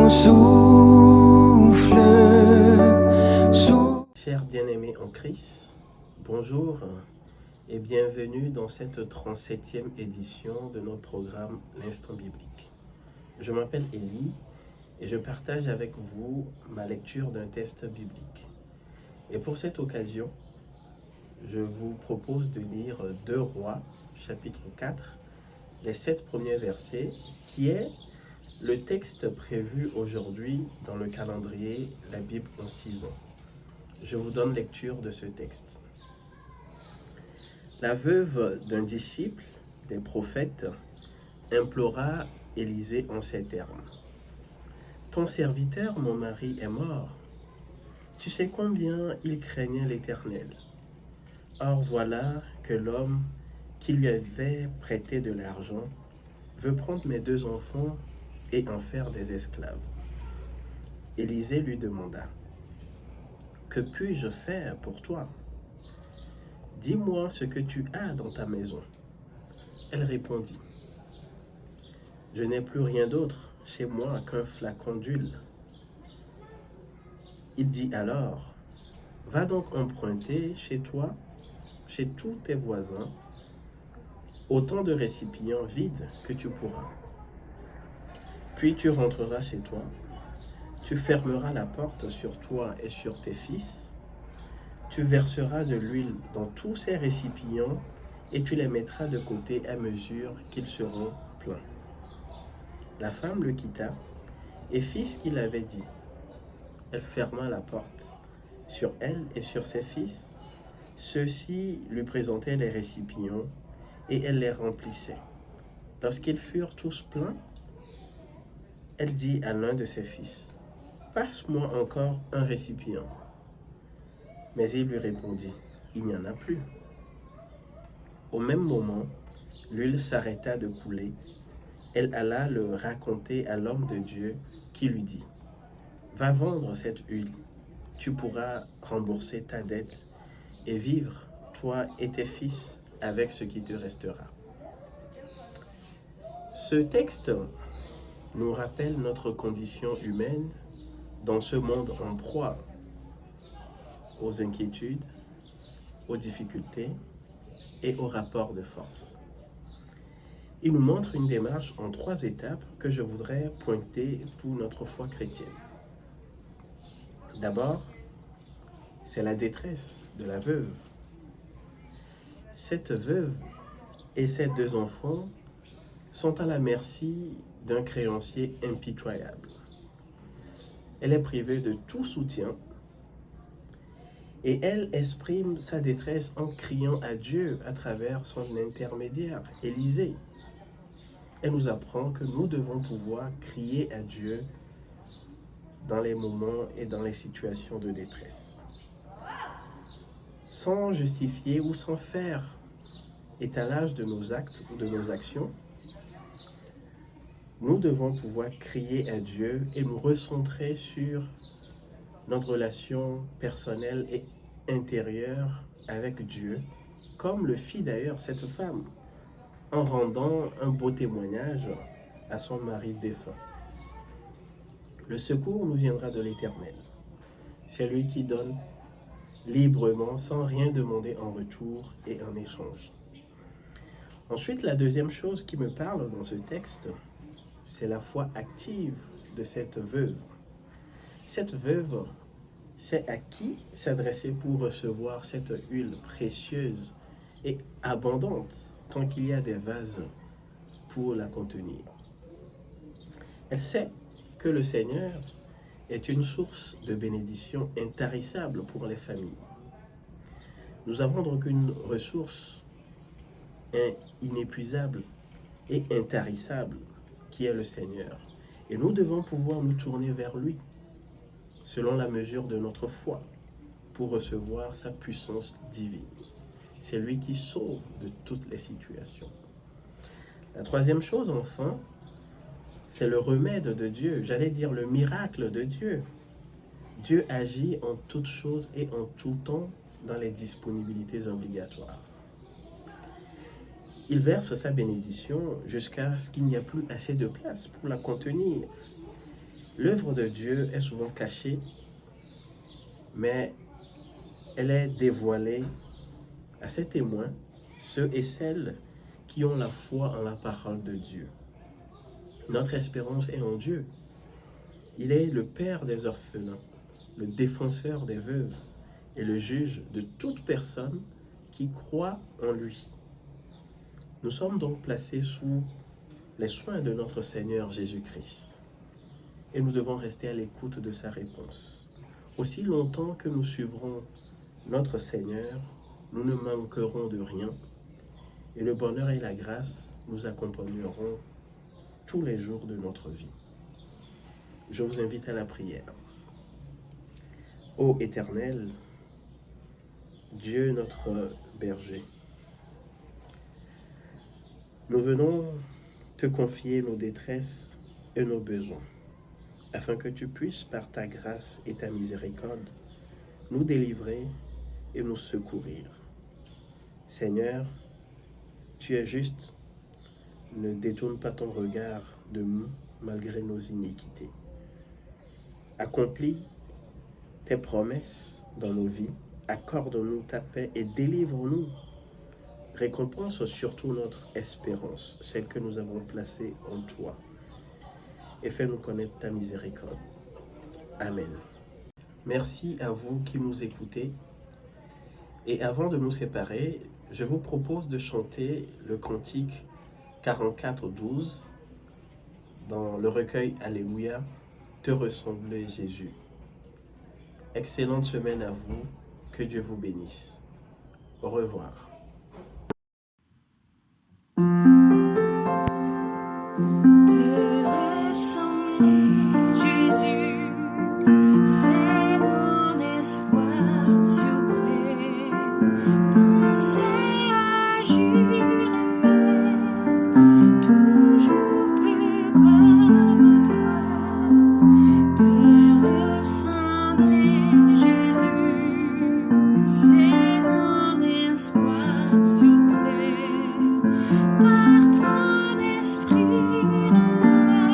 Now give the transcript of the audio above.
ton souffle. Chers bien-aimés en Christ, bonjour et bienvenue dans cette 37e édition de notre programme L'Instant Biblique. Je m'appelle Élie et je partage avec vous ma lecture d'un texte biblique. Et pour cette occasion, je vous propose de lire 2 Rois, chapitre 4, les 7 premiers versets, qui est le texte prévu aujourd'hui dans le calendrier La Bible en 6 ans. Je vous donne lecture de ce texte. La veuve d'un disciple des prophètes implora Élisée en ces termes. « Ton serviteur, mon mari, est mort. Tu sais combien il craignait l'Éternel. Or voilà que l'homme qui lui avait prêté de l'argent veut prendre mes 2 enfants et en faire des esclaves. » Élisée lui demanda, « Que puis-je faire pour toi? Dis-moi ce que tu as dans ta maison. » Elle répondit, « Je n'ai plus rien d'autre chez moi qu'un flacon d'huile. » Il dit alors, « Va donc emprunter chez toi, chez tous tes voisins, autant de récipients vides que tu pourras. Puis tu rentreras chez toi, tu fermeras la porte sur toi et sur tes fils, tu verseras de l'huile dans tous ces récipients et tu les mettras de côté à mesure qu'ils seront pleins. » La femme le quitta et fit ce qu'il avait dit. Elle ferma la porte sur elle et sur ses fils. Ceux-ci lui présentaient les récipients et elle les remplissait. Lorsqu'ils furent tous pleins, elle dit à l'un de ses fils, « Passe-moi encore un récipient. » Mais il lui répondit, « Il n'y en a plus. » Au même moment, l'huile s'arrêta de couler. Elle alla le raconter à l'homme de Dieu qui lui dit, « Va vendre cette huile, tu pourras rembourser ta dette et vivre, toi et tes fils, avec ce qui te restera. » Ce texte nous rappelle notre condition humaine dans ce monde en proie aux inquiétudes, aux difficultés et aux rapports de force. Il nous montre une démarche en 3 étapes que je voudrais pointer pour notre foi chrétienne. D'abord, c'est la détresse de la veuve. Cette veuve et ses 2 enfants sont à la merci d'un créancier impitoyable. Elle est privée de tout soutien et elle exprime sa détresse en criant à Dieu à travers son intermédiaire, Élisée. Elle nous apprend que nous devons pouvoir crier à Dieu dans les moments et dans les situations de détresse, sans justifier ou sans faire étalage de nos actes ou de nos actions. Nous devons pouvoir crier à Dieu et nous recentrer sur notre relation personnelle et intérieure avec Dieu, comme le fit d'ailleurs cette femme, en rendant un beau témoignage à son mari défunt. Le secours nous viendra de l'Éternel. C'est lui qui donne librement, sans rien demander en retour et en échange. Ensuite, la deuxième chose qui me parle dans ce texte, c'est la foi active de cette veuve. Cette veuve sait à qui s'adresser pour recevoir cette huile précieuse et abondante, tant qu'il y a des vases pour la contenir. Elle sait que le Seigneur est une source de bénédiction intarissable pour les familles. Nous avons donc une ressource inépuisable et intarissable qui est le Seigneur. Et nous devons pouvoir nous tourner vers lui selon la mesure de notre foi pour recevoir sa puissance divine. C'est lui qui sauve de toutes les situations. La troisième chose, enfin, c'est le remède de Dieu, j'allais dire le miracle de Dieu. Dieu agit en toutes choses et en tout temps dans les disponibilités obligatoires. Il verse sa bénédiction jusqu'à ce qu'il n'y ait plus assez de place pour la contenir. L'œuvre de Dieu est souvent cachée, mais elle est dévoilée à ses témoins, ceux et celles qui ont la foi en la parole de Dieu. Notre espérance est en Dieu. Il est le Père des orphelins, le défenseur des veuves et le juge de toute personne qui croit en lui. Nous sommes donc placés sous les soins de notre Seigneur Jésus-Christ et nous devons rester à l'écoute de sa réponse. Aussi longtemps que nous suivrons notre Seigneur, nous ne manquerons de rien et le bonheur et la grâce nous accompagneront tous les jours de notre vie. Je vous invite à la prière. Ô Éternel, Dieu notre berger, nous venons te confier nos détresses et nos besoins, afin que tu puisses, par ta grâce et ta miséricorde, nous délivrer et nous secourir. Seigneur, tu es juste, ne détourne pas ton regard de nous malgré nos iniquités. Accomplis tes promesses dans nos vies, accorde-nous ta paix et délivre-nous. Récompense surtout notre espérance, celle que nous avons placée en toi, et fais-nous connaître ta miséricorde. Amen. Merci à vous qui nous écoutez. Et avant de nous séparer, je vous propose de chanter le cantique 44-12 dans le recueil Alléluia, te ressembler Jésus. Excellente semaine à vous, que Dieu vous bénisse. Au revoir. Te ressembler, Jésus, c'est mon espoir suprême. Penser, agir, aimer, toujours plus comme toi. Te ressembler, Jésus, c'est mon espoir suprême. Par ton esprit en moi,